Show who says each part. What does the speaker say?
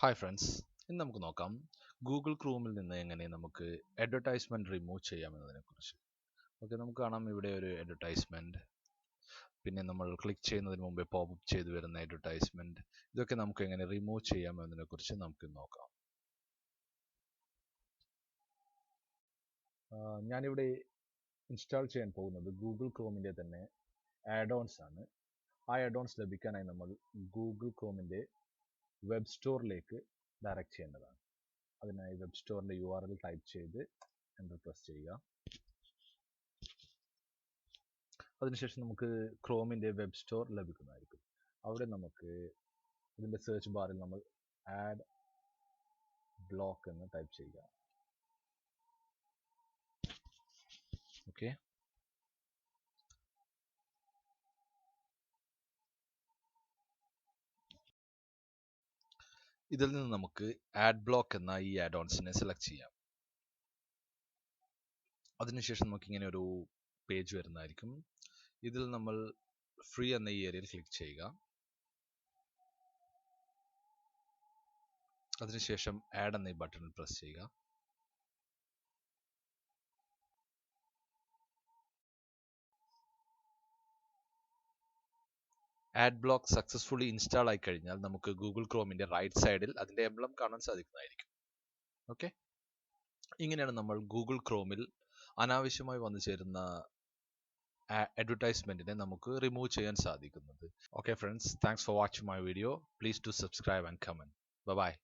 Speaker 1: Hi friends, ഇന്ന് നമുക്ക് നോക്കാം ഗൂഗിൾ ക്രോമിൽ നിന്ന് എങ്ങനെ നമുക്ക് അഡ്വർടൈസ്മെൻറ്റ് റിമൂവ് ചെയ്യാമെന്നതിനെക്കുറിച്ച്. ഓക്കെ, നമുക്ക് കാണാം ഇവിടെ ഒരു അഡ്വർടൈസ്മെൻറ്റ്, പിന്നെ നമ്മൾ ക്ലിക്ക് ചെയ്യുന്നതിന് മുമ്പേ പോപ്പപ്പ് ചെയ്തു വരുന്ന അഡ്വർടൈസ്മെൻറ്റ്. ഇതൊക്കെ നമുക്ക് എങ്ങനെ റിമൂവ് ചെയ്യാമെന്നതിനെക്കുറിച്ച് നമുക്ക് നോക്കാം. ഞാനിവിടെ ഇൻസ്റ്റാൾ ചെയ്യാൻ പോകുന്നത് ഗൂഗിൾ ക്രോമിൻ്റെ തന്നെ ആഡ്-ഓൺസ് ആണ്. ആ ആഡ്-ഓൺസ് ലഭിക്കാനായി നമ്മൾ ഗൂഗിൾ ക്രോമിൻ്റെ വെബ് സ്റ്റോറിലേക്ക് ഡയറക്റ്റ് ചെയ്യേണ്ടതാണ്. അതിനായി വെബ് സ്റ്റോറിൻ്റെ URL ടൈപ്പ് ചെയ്ത് എൻ്റർ പ്രസ് ചെയ്യുക. അതിനുശേഷം നമുക്ക് ക്രോമിൻ്റെ വെബ് സ്റ്റോർ ലഭിക്കുന്നതായിരിക്കും. അവിടെ നമുക്ക് ഇതിൻ്റെ സെർച്ച് ബാറിൽ നമ്മൾ ആഡ് ബ്ലോക്ക് എന്ന് ടൈപ്പ് ചെയ്യുക. ഓക്കെ, ഇതിൽ നിന്ന് നമുക്ക് ആഡ് ബ്ലോക്ക് എന്ന ഈ ആഡ്-ഓൺസിനെ സെലക്ട് ചെയ്യാം. അതിനുശേഷം നമുക്ക് ഇങ്ങനെ ഒരു പേജ് വരുന്നതായിരിക്കും. ഇതിൽ നമ്മൾ ഫ്രീ എന്ന ഈ ഏരിയയിൽ ക്ലിക്ക് ചെയ്യുക. അതിനുശേഷം ആഡ് എന്ന ഈ ബട്ടണിൽ പ്രസ് ചെയ്യുക. ആഡ് ബ്ലോക്ക് സക്സസ്ഫുള്ളി ഇൻസ്റ്റാൾ ആയി കഴിഞ്ഞാൽ നമുക്ക് ഗൂഗിൾ ക്രോമിൻ്റെ റൈറ്റ് സൈഡിൽ അതിൻ്റെ എംബ്ലം കാണാൻ സാധിക്കുന്നതായിരിക്കും. ഓക്കെ, ഇങ്ങനെയാണ് നമ്മൾ ഗൂഗിൾ ക്രോമിൽ അനാവശ്യമായി വന്നു ചേരുന്ന അഡ്വർടൈസ്മെൻറ്റിനെ നമുക്ക് റിമൂവ് ചെയ്യാൻ സാധിക്കുന്നത്. Okay friends, thanks for watching my video. Please do subscribe and comment. Bye bye.